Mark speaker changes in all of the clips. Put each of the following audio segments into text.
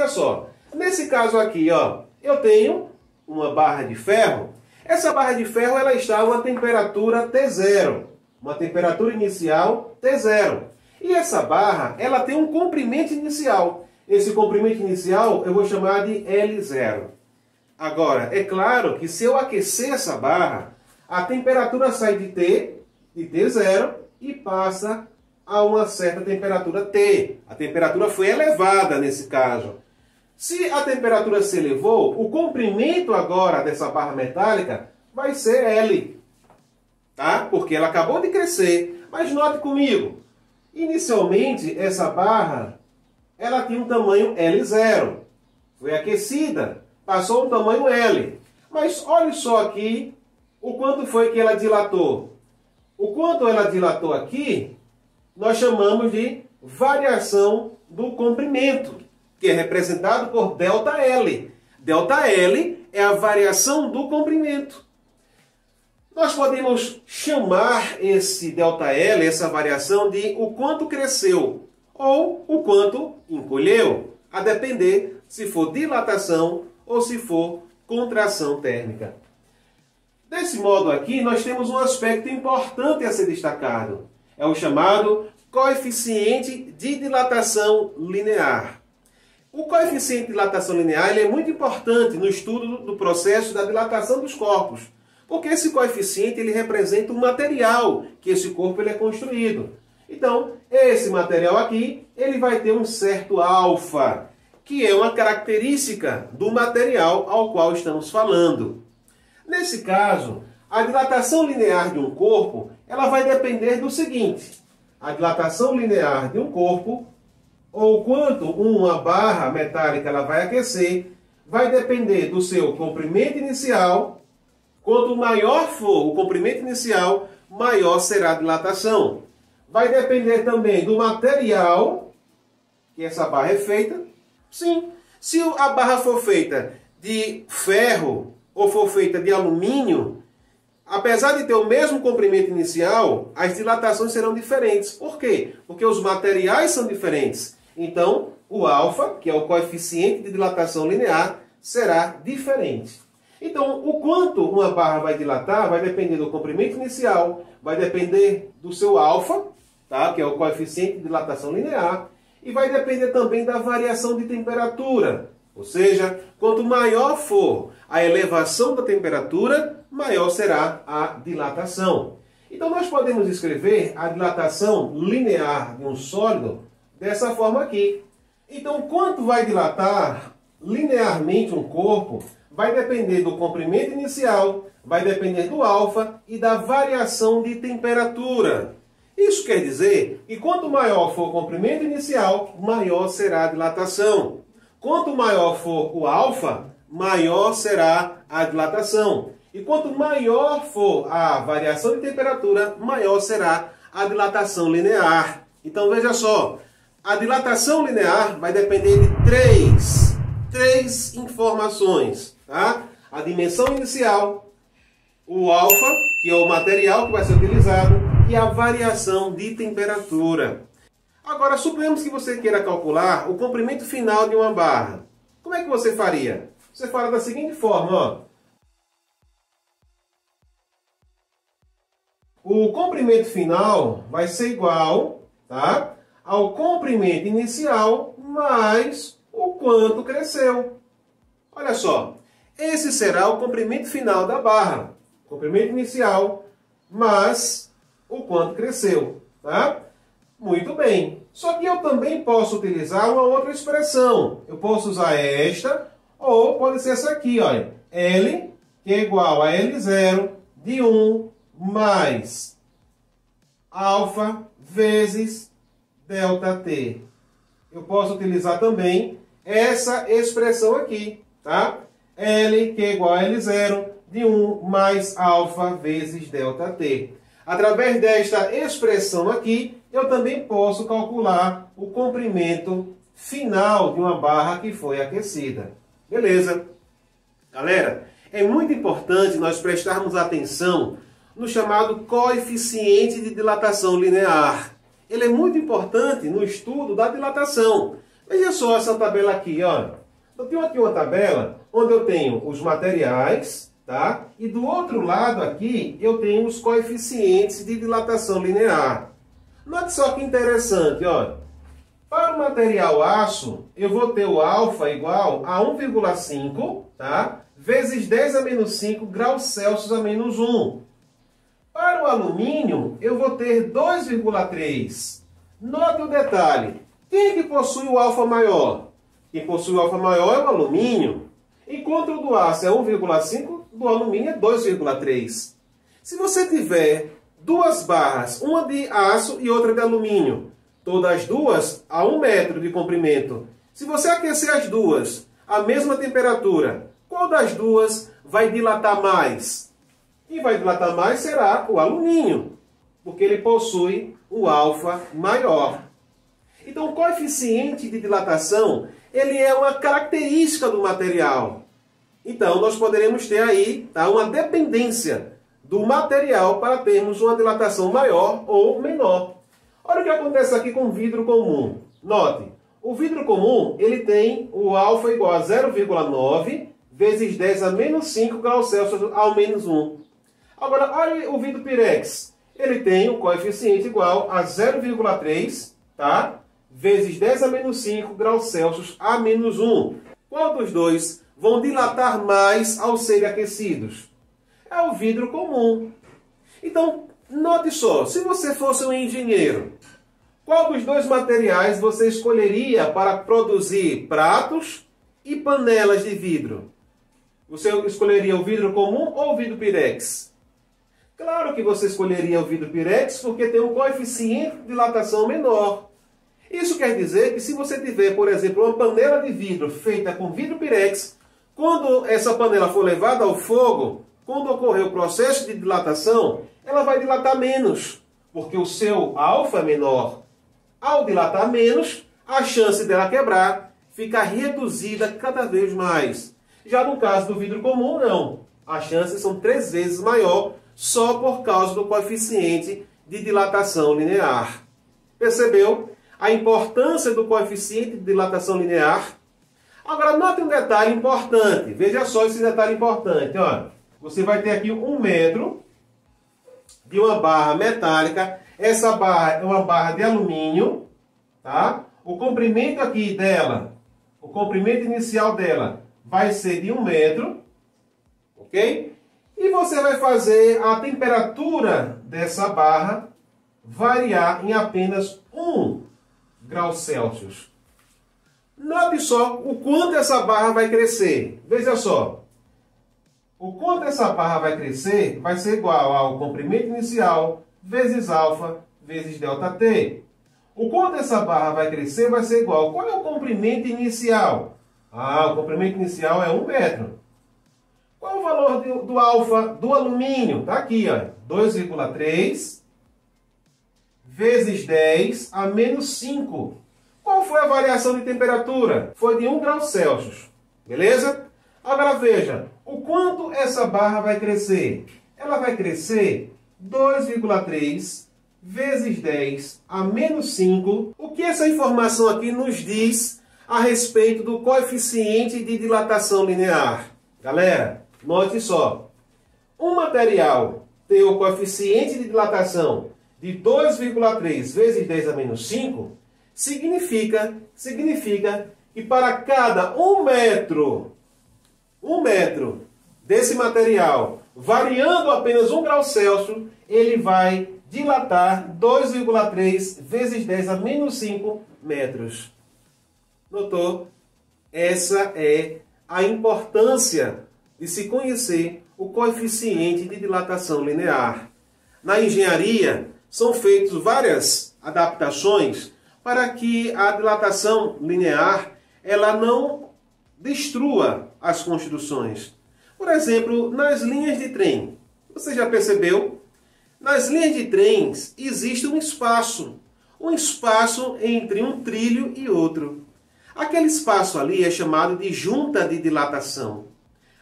Speaker 1: Veja só, nesse caso aqui, ó, eu tenho uma barra de ferro. Essa barra de ferro ela está a uma temperatura T0, uma temperatura inicial T0. E essa barra ela tem um comprimento inicial. Esse comprimento inicial eu vou chamar de L0. Agora, é claro que se eu aquecer essa barra, a temperatura sai de T0, e passa a uma certa temperatura T. A temperatura foi elevada nesse caso. Se a temperatura se elevou, o comprimento agora dessa barra metálica vai ser L. Tá? Porque ela acabou de crescer. Mas note comigo, inicialmente essa barra ela tinha um tamanho L0. Foi aquecida, passou um tamanho L. Mas olhe só aqui o quanto foi que ela dilatou. O quanto ela dilatou aqui, nós chamamos de variação do comprimento, que é representado por ΔL. ΔL é a variação do comprimento. Nós podemos chamar esse ΔL, essa variação, de o quanto cresceu ou o quanto encolheu, a depender se for dilatação ou se for contração térmica. Desse modo aqui, nós temos um aspecto importante a ser destacado. É o chamado coeficiente de dilatação linear. O coeficiente de dilatação linear ele é muito importante no estudo do processo da dilatação dos corpos, porque esse coeficiente ele representa o material que esse corpo ele é construído. Então, esse material aqui ele vai ter um certo alfa, que é uma característica do material ao qual estamos falando. Nesse caso, a dilatação linear de um corpo ela vai depender do seguinte: a dilatação linear de um corpo, ou quanto uma barra metálica ela vai aquecer, vai depender do seu comprimento inicial. Quanto maior for o comprimento inicial, maior será a dilatação. Vai depender também do material que essa barra é feita. Sim, se a barra for feita de ferro ou for feita de alumínio, apesar de ter o mesmo comprimento inicial, as dilatações serão diferentes. Por quê? Porque os materiais são diferentes. Então, o alfa, que é o coeficiente de dilatação linear, será diferente. Então, o quanto uma barra vai dilatar vai depender do comprimento inicial, vai depender do seu alfa, tá? Que é o coeficiente de dilatação linear, e vai depender também da variação de temperatura. Ou seja, quanto maior for a elevação da temperatura, maior será a dilatação. Então, nós podemos escrever a dilatação linear de um sólido dessa forma aqui. Então, quanto vai dilatar linearmente um corpo vai depender do comprimento inicial, vai depender do alfa e da variação de temperatura. Isso quer dizer que quanto maior for o comprimento inicial, maior será a dilatação. Quanto maior for o alfa, maior será a dilatação. E quanto maior for a variação de temperatura, maior será a dilatação linear. Então veja só, a dilatação linear vai depender de três informações. Tá? A dimensão inicial, o alfa, que é o material que vai ser utilizado, e a variação de temperatura. Agora, suponhamos que você queira calcular o comprimento final de uma barra. Como é que você faria? Você fala da seguinte forma, ó. O comprimento final vai ser igual, tá, ao comprimento inicial mais o quanto cresceu. Olha só, esse será o comprimento final da barra. Comprimento inicial mais o quanto cresceu, tá? Muito bem. Só que eu também posso utilizar uma outra expressão. Eu posso usar esta, ou pode ser essa aqui, olha. L, que é igual a L0 de 1 mais alfa vezes ΔT. Eu posso utilizar também essa expressão aqui, tá? L, que é igual a L0 de 1 mais alfa vezes ΔT. Através desta expressão aqui, eu também posso calcular o comprimento final de uma barra que foi aquecida. Beleza? Galera, é muito importante nós prestarmos atenção no chamado coeficiente de dilatação linear. Ele é muito importante no estudo da dilatação. Veja só essa tabela aqui, ó. Eu tenho aqui uma tabela onde eu tenho os materiais, tá? E do outro lado aqui eu tenho os coeficientes de dilatação linear. Note só que interessante, ó. Para o material aço, eu vou ter o alfa igual a 1,5, tá? Vezes 10 a menos 5 graus Celsius a menos 1. Para o alumínio, eu vou ter 2,3. Note o detalhe. Quem é que possui o alfa maior? Quem possui o alfa maior é o alumínio. Enquanto o do aço é 1,5, do alumínio é 2,3. Se você tiver duas barras, uma de aço e outra de alumínio, todas as duas a 1 metro de comprimento, se você aquecer as duas à mesma temperatura, qual das duas vai dilatar mais? Quem vai dilatar mais será o alumínio, porque ele possui o alfa maior. Então, o coeficiente de dilatação, ele é uma característica do material. Então, nós poderemos ter aí, tá, uma dependência do material para termos uma dilatação maior ou menor. Olha o que acontece aqui com o vidro comum. Note, o vidro comum, ele tem o alfa igual a 0,9 vezes 10 a menos 5 graus Celsius ao menos 1. Agora, olha o vidro pirex. Ele tem o coeficiente igual a 0,3, tá? Vezes 10 a menos 5 graus Celsius a menos 1. Qual dos dois vão dilatar mais ao serem aquecidos? É o vidro comum. Então, note só, se você fosse um engenheiro, qual dos dois materiais você escolheria para produzir pratos e panelas de vidro? Você escolheria o vidro comum ou o vidro pirex? Claro que você escolheria o vidro pirex porque tem um coeficiente de dilatação menor. Isso quer dizer que se você tiver, por exemplo, uma panela de vidro feita com vidro pirex, quando essa panela for levada ao fogo, quando ocorrer o processo de dilatação, ela vai dilatar menos, porque o seu alfa é menor. Ao dilatar menos, a chance dela quebrar fica reduzida cada vez mais. Já no caso do vidro comum, não. As chances são 3 vezes maior só por causa do coeficiente de dilatação linear. Percebeu a importância do coeficiente de dilatação linear? Agora, note um detalhe importante. Veja só esse detalhe importante. Ó. Você vai ter aqui 1 metro de uma barra metálica. Essa barra é uma barra de alumínio. Tá? O comprimento aqui dela, o comprimento inicial dela vai ser de 1 metro. Ok? E você vai fazer a temperatura dessa barra variar em apenas 1 grau Celsius. Note só o quanto essa barra vai crescer. Veja só. O quanto essa barra vai crescer vai ser igual ao comprimento inicial vezes alfa vezes ΔT. O quanto essa barra vai crescer vai ser igual. Qual é o comprimento inicial? O comprimento inicial é 1 metro. Qual é o valor do alfa do alumínio? Está aqui, 2,3 vezes 10 a menos 5. Qual foi a variação de temperatura? Foi de 1 grau Celsius. Beleza? Agora veja, o quanto essa barra vai crescer? Ela vai crescer 2,3 vezes 10 a menos 5. O que essa informação aqui nos diz a respeito do coeficiente de dilatação linear? Galera, note só. Um material tem o coeficiente de dilatação de 2,3 vezes 10 a menos 5, significa que para cada 1 metro desse material, variando apenas 1 grau Celsius, ele vai dilatar 2,3 vezes 10 a menos 5 metros. Notou? Essa é a importância de se conhecer o coeficiente de dilatação linear. Na engenharia, são feitas várias adaptações para que a dilatação linear ela não destrua as construções. Por exemplo, nas linhas de trem. Você já percebeu? Nas linhas de trens existe um espaço entre um trilho e outro. Aquele espaço ali é chamado de junta de dilatação.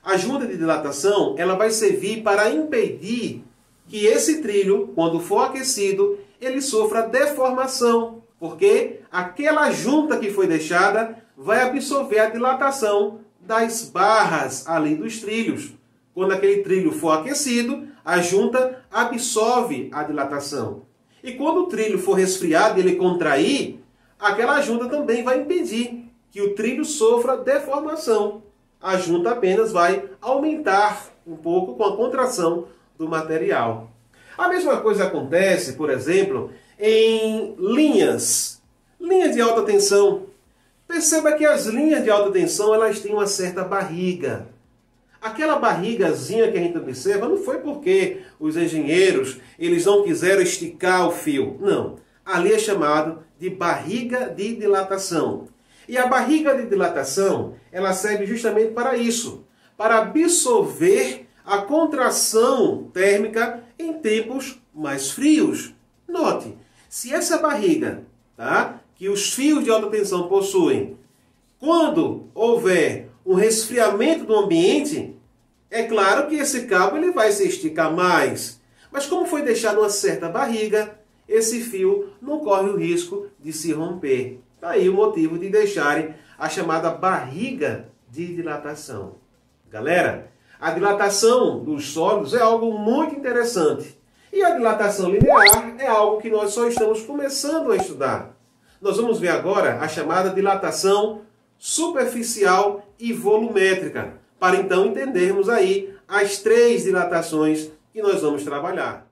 Speaker 1: A junta de dilatação ela vai servir para impedir que esse trilho, quando for aquecido, ele sofra deformação. Porque aquela junta que foi deixada vai absorver a dilatação das barras ali dos trilhos. Quando aquele trilho for aquecido, a junta absorve a dilatação. E quando o trilho for resfriado e ele contrair, aquela junta também vai impedir que o trilho sofra deformação. A junta apenas vai aumentar um pouco com a contração do material. A mesma coisa acontece, por exemplo, em linhas de alta tensão. Perceba que as linhas de alta tensão elas têm uma certa barriga. Aquela barrigazinha que a gente observa não foi porque os engenheiros eles não quiseram esticar o fio. Não. Ali é chamado de barriga de dilatação. E a barriga de dilatação ela serve justamente para isso, para absorver a contração térmica em tempos mais frios. Note, se essa barriga, que os fios de alta tensão possuem, quando houver um resfriamento do ambiente, é claro que esse cabo ele vai se esticar mais. Mas como foi deixado uma certa barriga, esse fio não corre o risco de se romper. Daí o motivo de deixarem a chamada barriga de dilatação. Galera, a dilatação dos sólidos é algo muito interessante. E a dilatação linear é algo que nós só estamos começando a estudar. Nós vamos ver agora a chamada dilatação superficial e volumétrica, para então entendermos aí as 3 dilatações que nós vamos trabalhar.